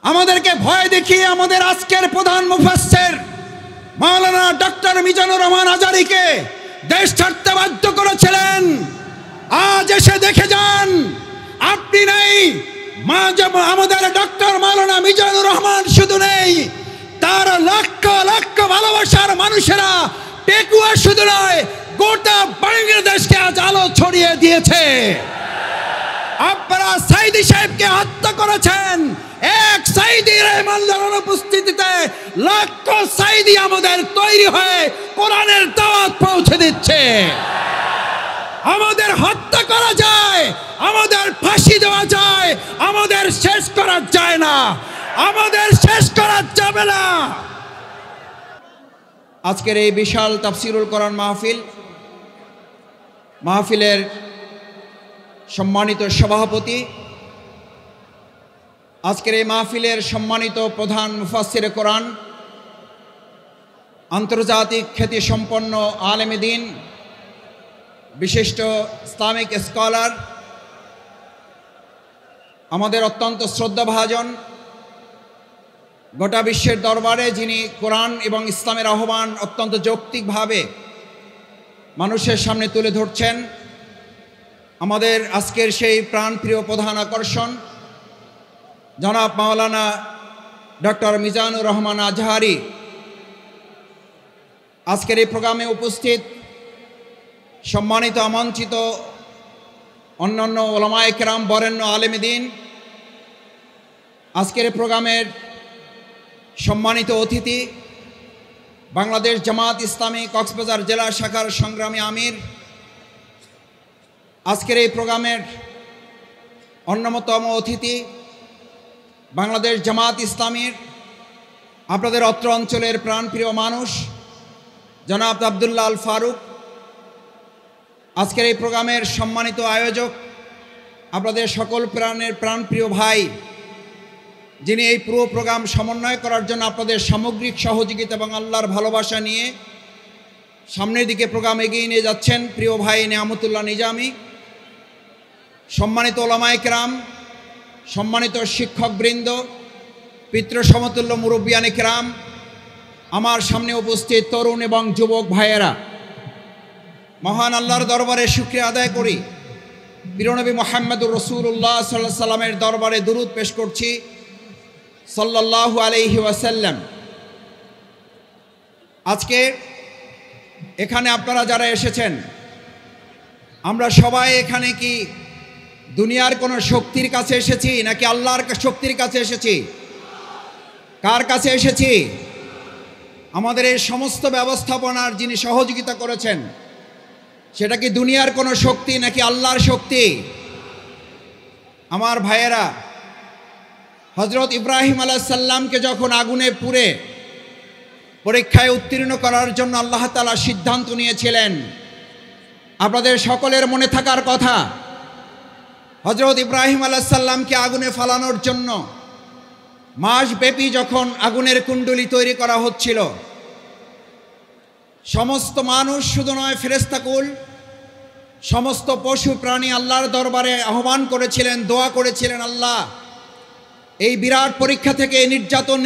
আমাদেরকে ভয় দেখিয়ে আমাদের আজকের প্রধান মুফাসসির মাওলানা ডক্টর মিজানুর রহমান আজারীকে দেশ ছাড়তে বাধ্য করেছিলেন। আজ এসে দেখে যান, আপনি নেই, আমাদের ডক্টর মাওলানা মিজানুর রহমান শুধু নেই, তার লক্ষ লক্ষ ভালোবাসার মানুষেরা টেকুয়া শুধু নয়, গোটা বাংলাদেশকে আজ আলো ছড়িয়ে দিয়েছে। আপনারা সাইদি সাহেবকে হত্যা করেছেন, এক সাইদি রহমানের অনুপস্থিতিতে লক্ষ সাইদি আমাদের তৈরি হয়ে কোরআনের দাওয়াত পৌঁছে দিচ্ছে। আমাদের হত্যা করা যায়, আমাদের ফাঁসি দেওয়া যায়, আমাদের শেষ করা যায় না, আমাদের শেষ করা যাবে না। আজকের এই বিশাল তাফসিরুল কোরআন মাহফিলের সম্মানিত সভাপতি, আজকের এই মাহফিলের সম্মানিত প্রধান মুফাসসিরে কোরআন, আন্তর্জাতিক খ্যাতিসম্পন্ন আলেম দ্বীন, বিশিষ্ট ইসলামিক স্কলার, আমাদের অত্যন্ত শ্রদ্ধাভাজন, গোটা বিশ্বের দরবারে যিনি কোরআন এবং ইসলামের আহ্বান অত্যন্ত যৌক্তিকভাবে মানুষের সামনে তুলে ধরছেন, আমাদের আজকের সেই প্রাণপ্রিয় প্রধান আকর্ষণ জনাব মাওলানা ডক্টর মিজানুর রহমান আজহারী, আজকের এই প্রোগ্রামে উপস্থিত সম্মানিত আমন্ত্রিত অন্যান্য ওলামায়ে কেরাম, বরেণ্য আলেম দ্বীন, আজকের এই প্রোগ্রামের সম্মানিত অতিথি, বাংলাদেশ জামাত ইসলামী কক্সবাজার জেলা শাখার সংগ্রামী আমির, আজকের এই প্রোগ্রামের অন্যতম অতিথি, বাংলাদেশ জামাত ইসলামীর আপনাদের অত্র অঞ্চলের প্রাণপ্রিয় মানুষ জনাব আব্দুল্লাহ আল ফারুক, আজকের এই প্রোগ্রামের সম্মানিত আয়োজক, আপনাদের সকল প্রাণপ্রিয় ভাই, যিনি এই পুরো প্রোগ্রাম সমন্বয় করার জন্য আপনাদের সামগ্রিক সহযোগিতা এবং আল্লাহর ভালোবাসা নিয়ে সামনের দিকে প্রোগ্রাম এগিয়ে নিয়ে যাচ্ছেন, প্রিয় ভাই নিয়ামতুল্লাহ নিজামী, সম্মানিত ওলামায়ে কেরাম, সম্মানিত শিক্ষকবৃন্দ, পিতৃ সমতুল্য মুরব্বিয়ানে কেরাম, আমার সামনে উপস্থিত তরুণ এবং যুবক ভাইয়েরা, মহান আল্লাহর দরবারে শুকরিয়া আদায় করি। প্রিয়নবী মুহাম্মদুর রাসূলুল্লাহ সাল্লাল্লাহু আলাইহি ওয়াসাল্লামের দরবারে দুরূদ পেশ করছি, সাল্লাল্লাহু আলাইহি ওয়াসাল্লাম। আজকে এখানে আপনারা যারা এসেছেন, আমরা সবাই এখানে কি দুনিয়ার কোনো শক্তির কাছে এসেছি নাকি আল্লাহর শক্তির কাছে এসেছি? কার কাছে এসেছি? আমাদের এই সমস্ত ব্যবস্থাপনার যিনি সহযোগিতা করেছেন, সেটা কি দুনিয়ার কোনো শক্তি নাকি আল্লাহর শক্তি? আমার ভাইয়েরা, হযরত ইব্রাহিম আলাইহিস সালামকে যখন আগুনে পুড়ে পরীক্ষায় উত্তীর্ণ করার জন্য আল্লাহ তাআলা সিদ্ধান্ত নিয়েছিলেন, আপনাদের সকলের মনে থাকার কথা, হযরত ইব্রাহিম আলাইহিস সালামকে আগুনে ফালানোর জন্য মাসব্যাপী যখন আগুনের কুণ্ডলী তৈরি করা হচ্ছিল, সমস্ত মানুষ শুধু নয়, ফেরেশতাকুল, সমস্ত পশু প্রাণী আল্লাহর দরবারে আহ্বান করেছিলেন, দোয়া করেছিলেন, আল্লাহ এই বিরাট পরীক্ষা থেকে, নির্যাতন,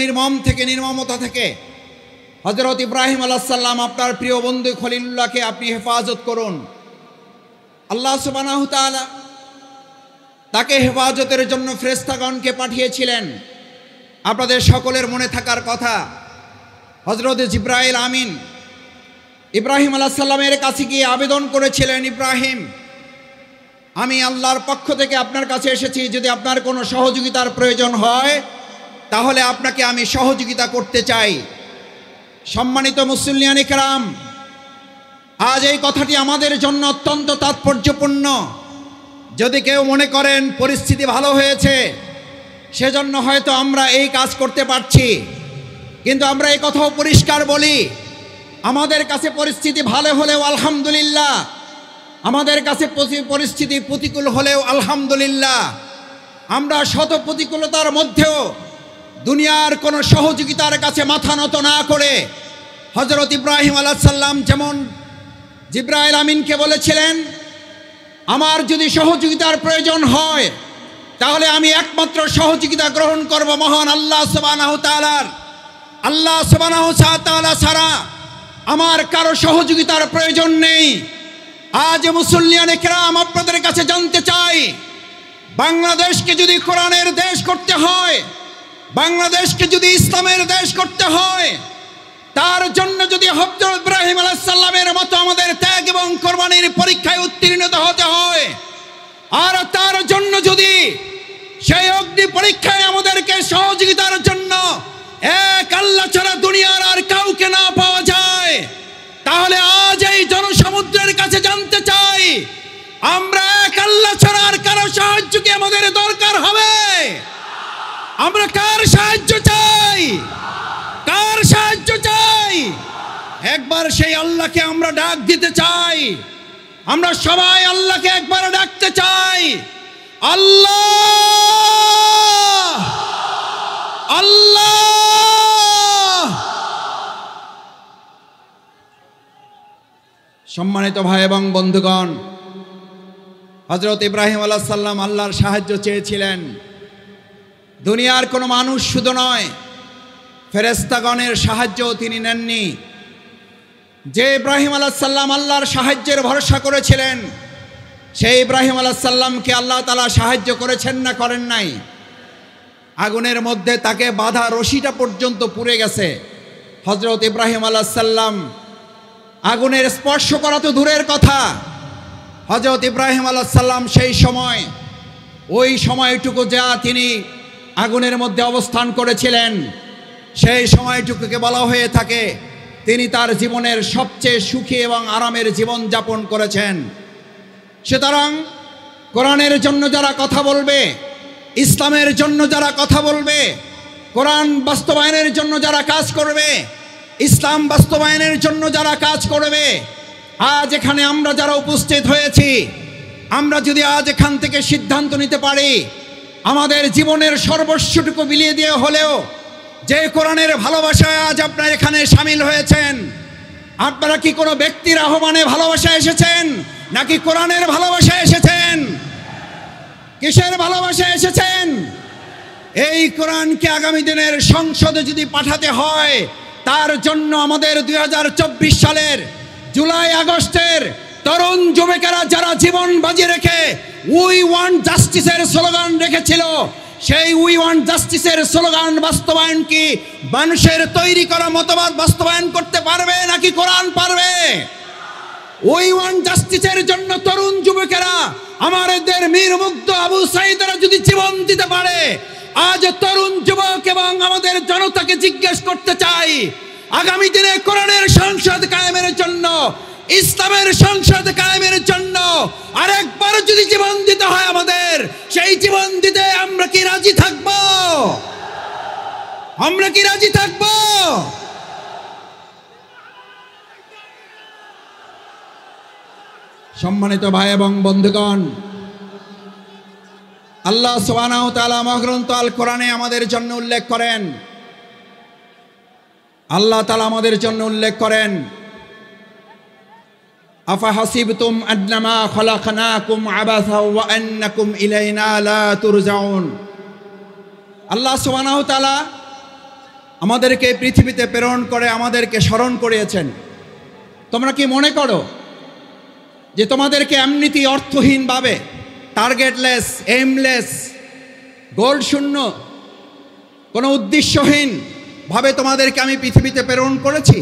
নির্মমতা থেকে হযরত ইব্রাহিম আলাইহিস সালাম আপনার প্রিয় বন্ধু খলিলুল্লাহকে আপনি হেফাজত করুন। আল্লাহ সুবহানাহু ওয়া তাআলা তাকে হেফাজতের জন্য ফেরেশতাগণকে পাঠিয়েছিলেন। আপনাদের সকলের মনে থাকার কথা, হযরত জিবরাইল আমিন ইব্রাহিম আলাইহিস সালামের কাছে গিয়ে আবেদন করেছিলেন, ইব্রাহিম, আমি আল্লাহর পক্ষ থেকে আপনার কাছে এসেছি, যদি আপনার কোনো সহযোগিতার প্রয়োজন হয় তাহলে আপনাকে আমি সহযোগিতা করতে চাই। সম্মানিত মুসলিয়ানে কেরাম, আজ এই কথাটি আমাদের জন্য অত্যন্ত তাৎপর্যপূর্ণ। যদি কেউ মনে করেন পরিস্থিতি ভালো হয়েছে সেজন্য হয়তো আমরা এই কাজ করতে পারছি, কিন্তু আমরা এই কথাও পরিষ্কার বলি, আমাদের কাছে পরিস্থিতি ভালো হলেও আলহামদুলিল্লাহ, আমাদের কাছে পরিস্থিতি প্রতিকূল হলেও আলহামদুলিল্লাহ, আমরা শত প্রতিকূলতার মধ্যেও দুনিয়ার কোনো সহযোগিতার কাছে মাথা নত না করে হযরত ইব্রাহিম আলাইহিস সালাম যেমন জিবরাইল আমিনকে বলেছিলেন, আমার যদি সহযোগিতার প্রয়োজন হয় তাহলে আমি একমাত্র সহযোগিতা গ্রহণ করব মহান আল্লাহ সুবহানাহু তাআলার। আল্লাহ সুবহানাহু তাআলা ছাড়া আমার কারো সহযোগিতার প্রয়োজন নেই। আজ মুসল্লিয়ানে কেরাম, আপনাদের কাছে জানতে চাই, বাংলাদেশকে যদি কোরআনের দেশ করতে হয়, বাংলাদেশকে যদি ইসলামের দেশ করতে হয়, তার জন্য যদি হযরত ইব্রাহিম আলাইহিস সালামের মতো আমাদের ত্যাগ এবং কোরবানির পরীক্ষায় উত্তীর্ণ হতে হয়, আর তার জন্য যদি সেই অগ্নি পরীক্ষায় আমাদেরকে সহযোগিতার জন্য এক আল্লাহ ছাড়া দুনিয়ার আর কাউকে না পাওয়া যায়, তাহলে আজ এই জনসমুদ্রের কাছে জানতে চাই, আমরা এক আল্লাহ ছাড়া আর কারো সাহায্য কি আমাদের দরকার হবে? আমরা কার সাহায্য চাই? কার সাহায্য চাই? একবার সেই আল্লাহকে আমরা ডাক দিতে চাই। আমরা সবাই আল্লাহকে একবার ডাকতে চাই, আল্লাহ আল্লাহ। সম্মানিত ভাই এবং বন্ধুগণ, হযরত ইব্রাহিম আলাইহিস সালাম আল্লাহর সাহায্য চেয়েছিলেন। দুনিয়ার কোনো মানুষ শুধু নয়, ফেরেশতাগণের সাহায্যও তিনি নেননি। যে ইব্রাহিম আলাইহিস সালাম আল্লাহর সাহায্যের ভরসা করেছিলেন, সেই ইব্রাহিম আলাইহিস সালামকে আল্লাহ তাআলা সাহায্য করেছেন না করেন নাই? আগুনের মধ্যে তাকে বাঁধা রশিটা পর্যন্ত পুড়ে গেছে। হযরত ইব্রাহিম আলাইহিস সালাম আগুনের স্পর্শ করা তো দূরের কথা, হযরত ইব্রাহিম আলাইহিস সালাম সেই সময়, ওই সময়টুকু যা তিনি আগুনের মধ্যে অবস্থান করেছিলেন, সেই সময়টুকুকে বলা হয়ে থাকে তিনি তার জীবনের সবচেয়ে সুখী এবং আরামের জীবন যাপন করেছেন। সুতরাং কোরআনের জন্য যারা কথা বলবে, ইসলামের জন্য যারা কথা বলবে, কোরআন বাস্তবায়নের জন্য যারা কাজ করবে, ইসলাম বাস্তবায়নের জন্য যারা কাজ করবে, আজ এখানে আমরা যারা উপস্থিত হয়েছি, আমরা যদি আজ এখান থেকে সিদ্ধান্ত নিতে পারি, আমাদের জীবনের সর্বস্বটুকু বিলিয়ে দিয়ে হলেও যে কোরআনের ভালোবাসায় আজ আপনারা এখানে সামিল হয়েছেন, আপনারা কি কোনো ব্যক্তির আহ্বানে ভালোবাসায় এসেছেন, নাকি কোরআনের ভালোবাসায় এসেছেন? কিসের ভালোবাসায় এসেছেন? এই কোরআনকে আগামী দিনের সংসদে যদি পাঠাতে হয়, তার জন্য আমাদের 2024 সালের জুলাই আগস্টের তরুণ যুবকেরা যারা জীবন বাজি রেখে উই ওয়ান্ট জাস্টিসের স্লোগান রেখেছিল, সেই উই ওয়ান্ট জাস্টিসের স্লোগান বাস্তবায়ন কি মানুষের তৈরি করা মতবাদ বাস্তবায়ন করতে পারবে, নাকি কোরআন পারবে? উই ওয়ান্ট জাস্টিসের জন্য তরুণ যুবকেরা, আমাদের মীর মুগ্ধ আবু সাঈদরা যদি জীবন দিতে পারে, আজ তরুণ যুবক এবং আমাদের জনতাকে জিজ্ঞেস করতে চাই, আগামী দিনে কোরআনের সংসদ কায়েমের জন্য, ইসলামের সংসদ কায়েমের জন্য আরেকবার যদি জীবন দিতে হয় আমাদের, সেই জীবন দিতে আমরা কি রাজি থাকব? আমরা কি রাজি থাকব? সম্মানিত ভাই এবং বন্ধুগণ, আল্লাহ সুবহানাহু ওয়া তাআলা মহাগ্রন্থ আল কোরআনে আমাদের জন্য উল্লেখ করেন, আল্লাহ তাআলা আমাদের জন্য উল্লেখ করেন, আফা হাসিবতুম আন্নামা খালাকনাকুম আবাসা ওয়া আন্নাকুম ইলাইনা লা তুরজাউন। আল্লাহ সুবহানাহু ওয়া তাআলা আমাদেরকে পৃথিবীতে প্রেরণ করে আমাদেরকে স্মরণ করিয়েছেন। তোমরা কি মনে করো যে তোমাদেরকে এমনিতেই অর্থহীনভাবে, টার্গেটলেস, এইমলেস, গোল শূন্য, কোনো উদ্দেশ্যহীন ভাবে তোমাদেরকে আমি পৃথিবীতে প্রেরণ করেছি?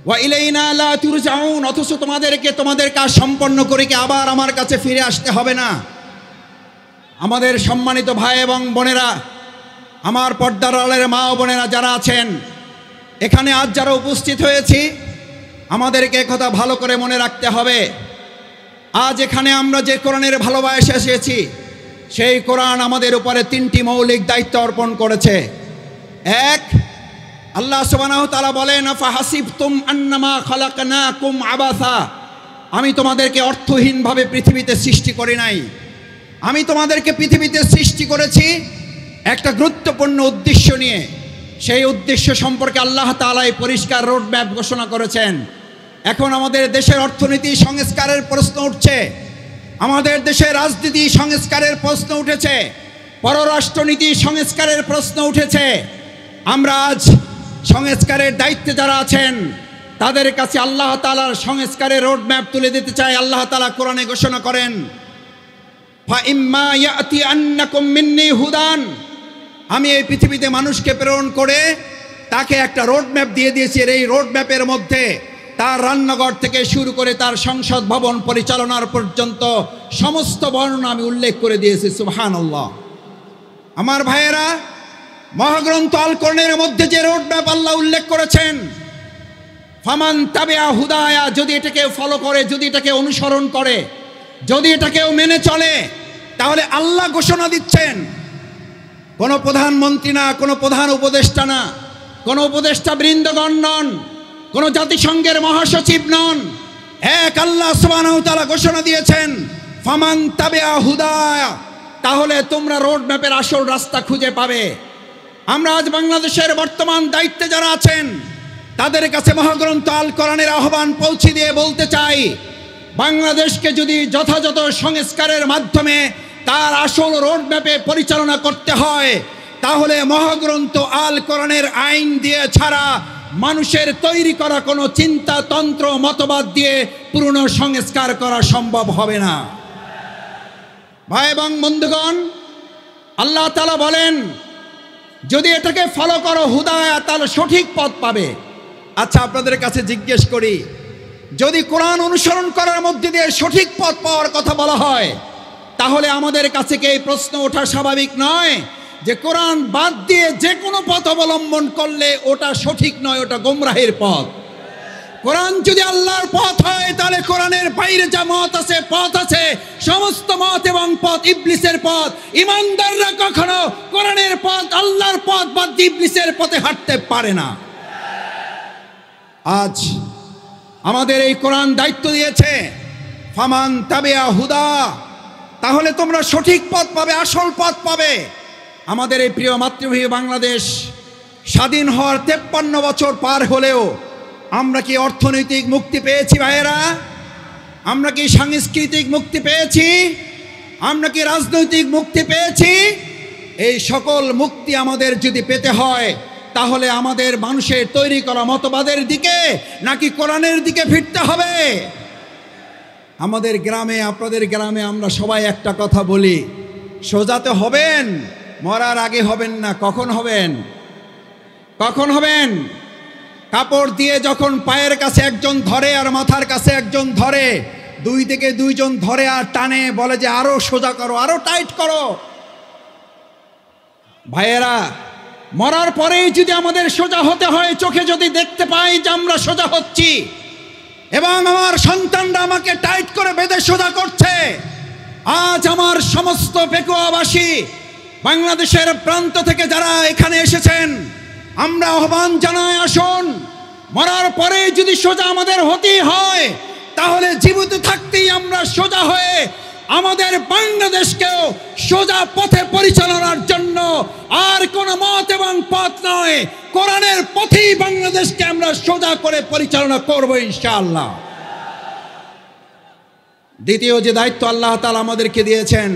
ওয়া ইলাইনা লা তুরজাউন, অথচ তোমাদেরকে তোমাদের কাজ সম্পন্ন করে কি আবার আমার কাছে ফিরে আসতে হবে না? আমাদের সম্মানিত ভাই এবং বোনেরা, আমার পর্দার আড়ালের মা ও বোনেরা যারা আছেন এখানে, আজ যারা উপস্থিত হয়েছি, আমাদেরকে কথা ভালো করে মনে রাখতে হবে। আজ এখানে আমরা যে কোরআনের ভালোবাসা এসেছি, সেই কোরআন আমাদের উপরে 3টি মৌলিক দায়িত্ব অর্পণ করেছে। এক, আল্লাহ সুবহানাহু ওয়া তাআলা বলেন, আফা হাসিবতুম আন্নামা খালাকনাকুম আবাসা, আমি তোমাদেরকে অর্থহীনভাবে পৃথিবীতে সৃষ্টি করি নাই, আমি তোমাদেরকে পৃথিবীতে সৃষ্টি করেছি একটা গুরুত্বপূর্ণ উদ্দেশ্য নিয়ে। সেই উদ্দেশ্য সম্পর্কে আল্লাহ তাআলা পরিষ্কার রোডম্যাপ ঘোষণা করেছেন। এখন আমাদের দেশের অর্থনীতি সংস্কারের প্রশ্ন উঠছে, আমাদের দেশে রাজনীতি সংস্কারের প্রশ্ন উঠেছে, পররাষ্ট্রনীতি সংস্কারের প্রশ্ন উঠেছে। আমরা আজ সংস্কারের দায়িত্বে যারা আছেন তাদের কাছে আল্লাহ তাআলার সংস্কারের রোড ম্যাপ তুলে দিতে চাই। আল্লাহ তাআলা কোরআনে ঘোষণা করেন, ফাইম্মা ইয়াতিয়ান্নাকুম মিন্নি হুদান, আমি এই পৃথিবীতে মানুষকে প্রেরণ করে তাকে একটা রোড ম্যাপ দিয়ে দিয়েছি। এই রোড ম্যাপের মধ্যে তার রান্নাঘর থেকে শুরু করে তার সংসদ ভবন পরিচালনার পর্যন্ত সমস্ত বর্ণনা আমি উল্লেখ করে দিয়েছি। সুবহানাল্লাহ। আমার ভাইয়েরা, মহাগ্রন্থ আল কোরআনের মধ্যে যে রোড ম্যাপ আল্লাহ উল্লেখ করেছেন, ফামান তাবিআ হুদায়া, যদি এটাকে ফলো করে, যদি এটাকে অনুসরণ করে, যদি এটাকেও মেনে চলে, তাহলে আল্লাহ ঘোষণা দিচ্ছেন, কোনো প্রধানমন্ত্রী না, কোনো প্রধান উপদেষ্টা না, কোনো উপদেষ্টা বৃন্দগণ নন, কোনো জাতিসংঘের মহাসচিব নন, এক আল্লাহ সুবহানাহু ওয়া তাআলা ঘোষণা দিয়েছেন, ফামান তাবিআ হুদায়া, তাহলে তোমরা রোড ম্যাপের আসল রাস্তা খুঁজে পাবে। আমরা আজ বাংলাদেশের বর্তমান দায়িত্বে যারা আছেন তাদের কাছে মহাগ্রন্থ আল কোরআনের আহ্বান পৌঁছে দিয়ে বলতে চাই, বাংলাদেশকে যদি যথাযথ সংস্কারের মাধ্যমে তার আসল রোড ম্যাপে পরিচালনা করতে হয়, তাহলে মহাগ্রন্থ আল কোরআনের আইন দিয়ে ছাড়া মানুষের তৈরি করা কোনো চিন্তাতন্ত্র মতবাদ দিয়ে পুরনো সংস্কার করা সম্ভব হবে না। ভাই এবং বন্ধুগণ, আল্লাহ তাআলা বলেন, যদি এটাকে ফলো করো হুদায়া, তাহলে সঠিক পথ পাবে। আচ্ছা, আপনাদের কাছে জিজ্ঞেস করি, যদি কোরআন অনুসরণ করার মধ্যে দিয়ে সঠিক পথ পাওয়ার কথা বলা হয়, তাহলে আমাদের কাছে কি এই প্রশ্ন ওঠা স্বাভাবিক নয় যে কোরআন বাদ দিয়ে যে কোনো পথ অবলম্বন করলে ওটা সঠিক নয়, ওটা গোমরাহের পথ? কোরআন যদি আল্লাহর পথ হয়, তাহলে কোরআনের বাইরে যা মত আছে, পথ আছে, সমস্ত মত এবং পথ ইবলিসের পথ। ইমানদাররা কখনো কোরআনের পথ, আল্লাহর পথ বাদ দিয়ে ইবলিসের পথে হাঁটতে পারে না। আজ আমাদের এই কোরআন দায়িত্ব দিয়েছে, ফামান তাবিআ হুদা, তাহলে তোমরা সঠিক পথ পাবে, আসল পথ পাবে। আমাদের এই প্রিয় মাতৃভূমি বাংলাদেশ স্বাধীন হওয়ার 53 বছর পার হলেও আমরা কি অর্থনৈতিক মুক্তি পেয়েছি ভাইয়েরা? আমরা কি সাংস্কৃতিক মুক্তি পেয়েছি? আমরা কি রাজনৈতিক মুক্তি পেয়েছি? এই সকল মুক্তি আমাদের যদি পেতে হয়, তাহলে আমাদের মানুষের তৈরি করা মতবাদের দিকে নাকি কোরআনের দিকে ফিরতে হবে? আমাদের গ্রামে, আপনাদের গ্রামে আমরা সবাই একটা কথা বলি, সোজাতে হবেন, মরার আগে হবেন না। কখন হবেন? কখন হবেন? কাপড় দিয়ে যখন পায়ের কাছে একজন ধরে আর মাথার কাছে একজন ধরে, দুই থেকে দুইজন ধরে আর টানে, বলে যে আরো সোজা করো, আরো টাইট করো। ভাইয়েরা, মরার পরেই যদি আমাদের সোজা হতে হয়, চোখে যদি দেখতে পাই যে আমরা সোজা হচ্ছি এবং আমার সন্তানরা আমাকে টাইট করে বেঁধে সোজা করছে, আজ আমার সমস্ত পেকুয়াবাসী, বাংলাদেশের প্রান্ত থেকে যারা এখানে এসেছেন, আমরা আহ্বান জানাই, আসুন, মরার পরে যদি সোজা আমাদের হতেই হয়, তাহলে জীবিত থাকতেই আমরা সোজা হয়ে আমাদের বাংলাদেশকেও সোজা পথে পরিচালনার জন্য আর কোনো মত এবং পথ নয়, কোরআনের পথেই বাংলাদেশকে আমরা সোজা করে পরিচালনা করব ইনশাআল্লাহ। দ্বিতীয় যে দায়িত্ব আল্লাহ তাআলা আমাদেরকে দিয়েছেন,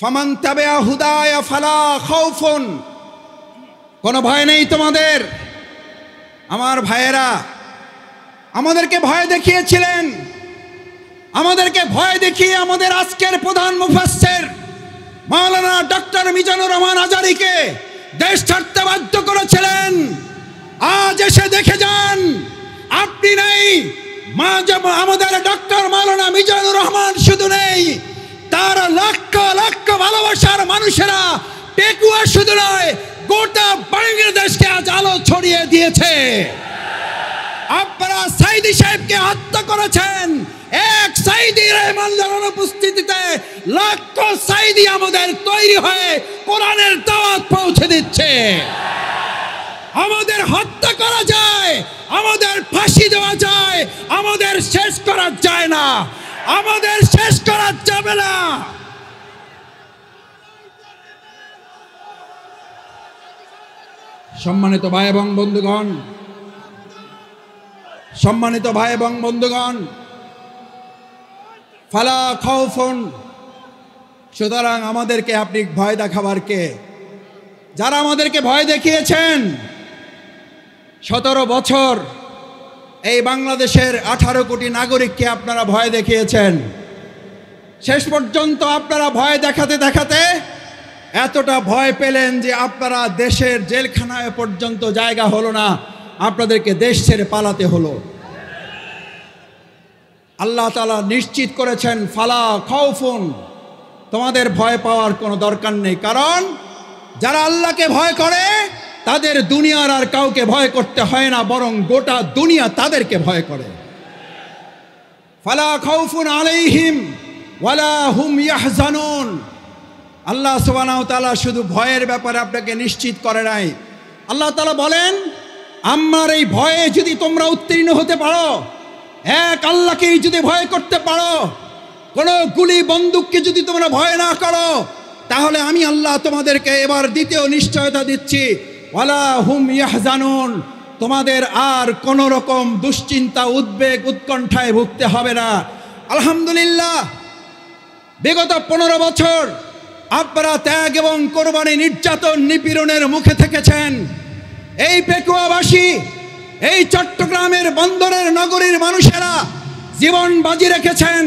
ফামান তাবিআ হুদায়া ফালা খাউফুন, কোনো ভয় নেই তোমাদের। আমার ভাইয়েরা, আমাদেরকে ভয় দেখিয়েছিলেন, আমাদেরকে ভয় দেখিয়ে আমাদের আজকের প্রধান মুফাসসির মাওলানা ডক্টর মিজানুর রহমান আজারীকে দেশ ছাড়তে বাধ্য করেছিলেন। আজ এসে দেখে যান, আপনি নেই, আমাদের ডক্টর মাওলানা মিজানুর রহমান শুধু নেই, তার লক্ষ লক্ষ ভালোবাসার মানুষেরা পেকুয়া শুধু নয়, গোটা বাংলাদেশকে আজ আলো ছড়িয়ে দিয়েছে। আপনারা সাইদি সাহেবকে হত্যা করেছেন, এক সাইদি রহমানের অনুপস্থিতিতে লক্ষ সাইদি আমাদের তৈরি হয়ে কোরআনের দাওয়াত পৌঁছে দিচ্ছে। আমাদের হত্যা করা যায়, আমাদের ফাঁসি দেওয়া যায়, আমাদের শেষ করা যায় না, আমাদের শেষ করা যাবে না। সম্মানিত ভাই এবং বন্ধুগণ, সম্মানিত ভাই এবং বন্ধুগণ, ফালা খাউফুন, সুতরাং আমাদেরকে আপনি ভয় দেখাবার কে? যারা আমাদেরকে ভয় দেখিয়েছেন 17 বছর এই বাংলাদেশের 18 কোটি নাগরিককে আপনারা ভয় দেখিয়েছেন। শেষ পর্যন্ত আপনারা ভয় দেখাতে দেখাতে এতটা ভয় পেলেন যে আপনারা দেশের জেলখানায় পর্যন্ত জায়গা হলো না, আপনাদেরকে দেশ ছেড়ে পালাতে হলো। আল্লাহ তাআলা নিশ্চিত করেছেন ফালা খাউফুন, তোমাদের ভয় পাওয়ার কোনো দরকার নেই, কারণ যারা আল্লাহকে ভয় করে তাদের দুনিয়ার আর কাউকে ভয় করতে হয় না, বরং গোটা দুনিয়া তাদেরকে ভয় করে। ফালা খাউফুন আলাইহিম ওয়ালা হুম ইয়াহজানুন। আল্লাহ সুবহানাহু ওয়া তাআলা শুধু ভয়ের ব্যাপারে আপনাকে নিশ্চিত করে নাই, আল্লাহ তাআলা বলেন আমার এই ভয়ে যদি তোমরা উত্তীর্ণ হতে পারো, এক আল্লাহকেই যদি ভয় করতে পারো, কোনো গুলি বন্দুককে যদি তোমরা ভয় না করো, তাহলে আমি আল্লাহ তোমাদেরকে এবার দ্বিতীয় নিশ্চয়তা দিচ্ছি, ওয়ালা হুম ইয়াহজানুন, তোমাদের আর কোনো রকম দুশ্চিন্তা উদ্বেগ উৎকণ্ঠায় ভুগতে হবে না। আলহামদুলিল্লাহ, বিগত 15 বছর আপনারা ত্যাগ এবং কোরবানি, নির্যাতন নিপীড়নের মুখে থেকেছেন। এই পেকুয়াবাসী, এই চট্টগ্রামের বন্দরের নগরীর মানুষেরা জীবন বাজি রেখেছেন,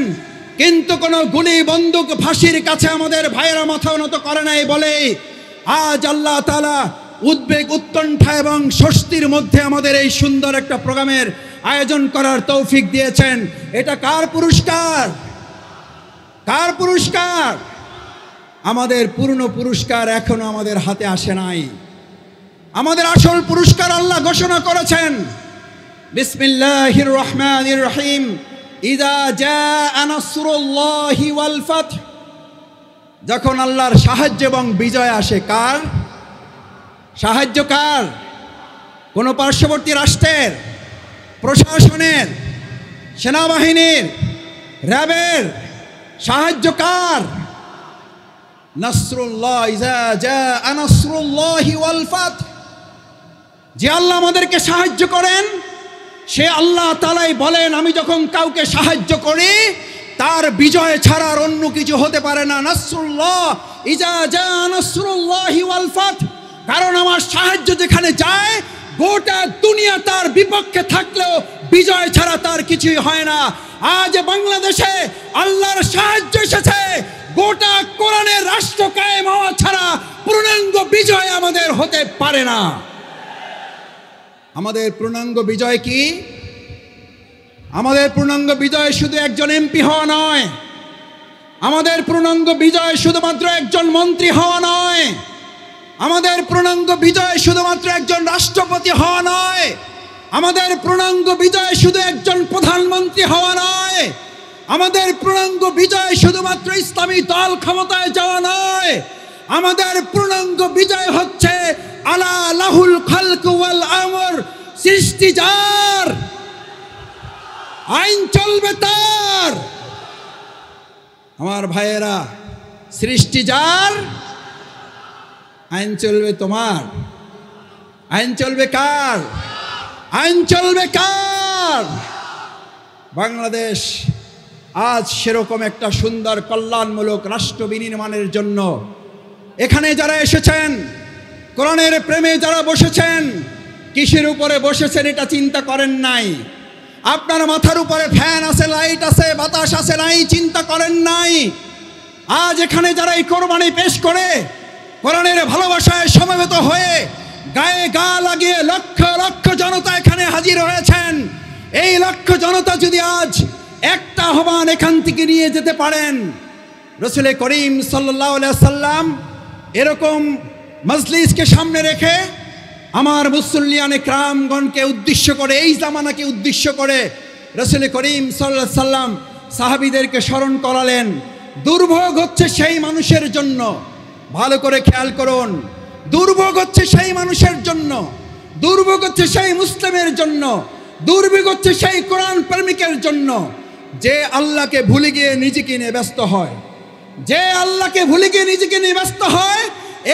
কিন্তু কোনো গুলি বন্দুক ফাঁসির কাছে আমাদের ভাইয়েরা মাথা নত করে নাই বলেই আজ আল্লাহ তাআলা উদ্বেগ উৎকণ্ঠা এবং স্বস্তির মধ্যে আমাদের এই সুন্দর একটা প্রোগ্রামের আয়োজন করার তৌফিক দিয়েছেন। এটা কার পুরস্কার? কার পুরস্কার? আমাদের পূর্ণ পুরস্কার এখনো আমাদের হাতে আসে নাই। আমাদের আসল পুরস্কার আল্লাহ ঘোষণা করেছেন, বিসমিল্লাহির রহমানির রহিম, ইযা জাআ নাসরুল্লাহি ওয়াল ফাত। যখন আল্লাহর সাহায্য এবং বিজয় আসে, কার সাহায্য? কার? কোন পার্শ্ববর্তী রাষ্ট্রের, প্রশাসনের, সেনাবাহিনীর, র্যাবের সাহায্য কার? নাসরুল্লাহ, ইযা জাআ নাসরুল্লাহি ওয়াল ফাত। যে আল্লাহ আমাদেরকে সাহায্য করেন, সে আল্লাহ তাআলাই বলেন আমি যখন কাউকে সাহায্য করি তার বিজয় ছাড়া আর অন্য কিছু হতে পারে না। নাসরুল্লাহ, ইযা জাআ নাসরুল্লাহি ওয়াল ফাত, কারণ আমার সাহায্য যেখানে যায় গোটা দুনিয়া তার বিপক্ষে থাকলেও বিজয় ছাড়া তার কিছুই হয় না। আজ বাংলাদেশে আল্লাহর সাহায্য এসেছে, গোটা কোরআনের রাষ্ট্র কায়েম হওয়া ছাড়া পূর্ণাঙ্গ বিজয় আমাদের হতে পারে না। আমাদের পূর্ণাঙ্গ বিজয় কি? আমাদের পূর্ণাঙ্গ বিজয় শুধু একজন এমপি হওয়া নয়, আমাদের পূর্ণাঙ্গ বিজয় শুধুমাত্র একজন মন্ত্রী হওয়া নয়, আমাদের পূর্ণাঙ্গ বিজয় শুধুমাত্র একজন রাষ্ট্রপতি হওয়া নয়, আমাদের পূর্ণাঙ্গ বিজয় শুধু একজন প্রধানমন্ত্রী হওয়া নয়, আমাদের পূর্ণাঙ্গ বিজয় শুধুমাত্র ইসলামী দল ক্ষমতায় যাওয়া নয়, আমাদের পূর্ণাঙ্গ বিজয় হচ্ছে আলা লাহুল খালকু ওয়াল আমর, সৃষ্টি যার, আইন চলবে তার। আমার ভাইয়েরা, সৃষ্টি যার, আইন চলবে তোমার। আইন চলবে কার? আইন চলবে কার? বাংলাদেশ আজ সেরকম একটা সুন্দর কল্যাণমূলক রাষ্ট্র বিনির্মাণের জন্য এখানে যারা এসেছেন, কোরআনের প্রেমে যারা বসেছেন, কিসের উপরে বসেছেন এটা চিন্তা করেন নাই। আপনার মাথার উপরে ফ্যান আছে, লাইট আছে, বাতাস আছে, নাই চিন্তা করেন নাই। আজ এখানে যারা এই কোরবানি পেশ করে কোরআনের ভালোবাসায় সমবেত হয়ে গায়ে গা লাগিয়ে লক্ষ লক্ষ জনতা এখানে হাজির হয়েছেন, এই লক্ষ জনতা যদি আজ একটা আহ্বান এখান থেকে নিয়ে যেতে পারেন, রাসূল করিম সাল্লাল্লাহু আলাইহি সাল্লাম এরকম মজলিসকে সামনে রেখে আমার মুসল্লিয়ানে কিরামগণকে উদ্দেশ্য করে, এই জামানাকে উদ্দেশ্য করে রাসূল করিম সাল্লাল্লাহু আলাইহি সাল্লাম সাহাবীদেরকে স্মরণ করালেন। দুর্ভোগ হচ্ছে সেই মানুষের জন্য, ভালো করে খেয়াল করুন, দুর্ভোগ হচ্ছে সেই মানুষের জন্য, দুর্ভোগ হচ্ছে সেই মুসলিমের জন্য, দুর্ভোগ হচ্ছে সেই কোরআন প্রেমিকের জন্য যে আল্লাহকে ভুলে গিয়ে নিজেকে নিয়ে ব্যস্ত হয়, যে আল্লাহকে ভুলে গিয়ে নিজেকে নিয়ে ব্যস্ত হয়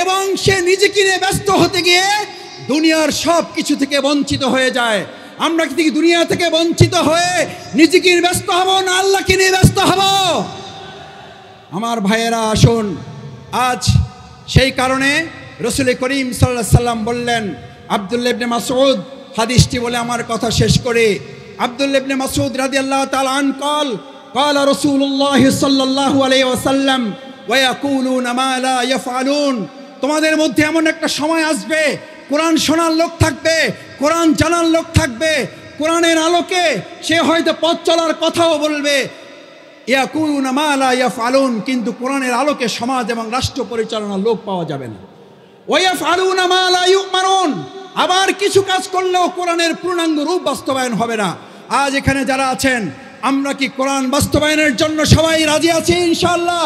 এবং সে নিজেকে নিয়ে ব্যস্ত হতে গিয়ে দুনিয়ার সব কিছু থেকে বঞ্চিত হয়ে যায়। আমরা কি দুনিয়া থেকে বঞ্চিত হয়ে নিজেকে নিয়ে ব্যস্ত হব না আল্লাহকে নিয়ে ব্যস্ত হব? আমার ভাইয়েরা আসুন, আজ সেই কারণে রাসূল করিম সাল্লাল্লাহু আলাইহি সাল্লাম বললেন, আব্দুল্লাহ ইবনে মাসউদ হাদিসটি বলে আমার কথা শেষ করে, আব্দুল্লাহ ইবনে মাসউদ রাদিয়াল্লাহু তাআলা আন قال رسول الله صلى الله عليه وسلم ويقولون ما لا يفعلون। তোমাদের মধ্যে এমন একটা সময় আসবে, কোরআন শোনার লোক থাকবে, কোরআন জানার লোক থাকবে, কোরআনের আলোকে সে হয়তো পথ চলার কথাও বলবে, ইয়াকুলুনা মা লা ইয়াফআলুন, কিন্তু কোরআনের আলোকে সমাজ এবং রাষ্ট্র পরিচালনার লোক পাওয়া যাবে না। ওয়ায়াফআলুনা মা লা ইউমারুন, আবার কিছু কাজ করলেও কোরআনের পূর্ণাঙ্গ রূপ বাস্তবায়ন হবে না। আজ এখানে যারা আছেন, আমরা কি কোরআন বাস্তবায়নের জন্য সবাই রাজি আছি ইনশাআল্লাহ?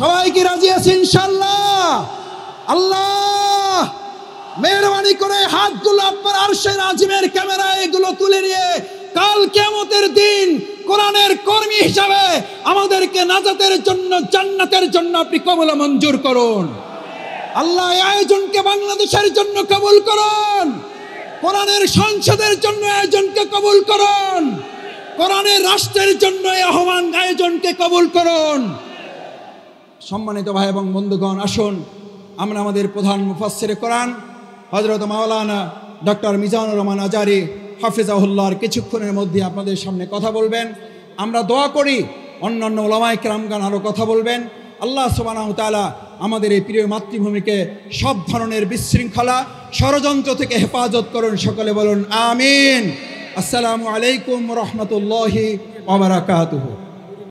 সবাই কি রাজি আছি ইনশাআল্লাহ? আল্লাহ মেহরবানি করে হাতগুলো আপনার আরশের আজিমের ক্যামেরায় এগুলো তুলে নিয়ে কাল কিয়ামতের দিন কোরআনের কর্মী হিসাবে আমাদেরকে নাজাতের জন্য, জান্নাতের জন্য আপনি কবুল মঞ্জুর করুন। আল্লাহ এই আয়োজনকে বাংলাদেশের জন্য কবুল করুন, কোরআনের সংসদের জন্য আয়োজনকে কবুল করুন, কোরআনের রাষ্ট্রের জন্য এই আয়োজনকে কবুল করুন। সম্মানিত ভাই এবং বন্ধুগণ, আসুন আমরা আমাদের প্রধান মুফাসসিরে কোরআন হযরত মাওলানা ডক্টর মিজানুর রহমান আজারি হাফিজাহুল্লাহর কিছুক্ষণের মধ্যে আপনাদের সামনে কথা বলবেন। আমরা দোয়া করি অন্যান্য উলামায়ে কেরামগণ আরও কথা বলবেন। আল্লাহ সুবহানাহু ওয়া তাআলা আমাদের এই প্রিয় মাতৃভূমিকে সব ধরনের বিশৃঙ্খলা, ষড়যন্ত্র থেকে হেফাজত করুন। সকলে বলুন আমিন। আসসালামু আলাইকুম ওয়া রাহমাতুল্লাহি ওয়া বারাকাতুহু।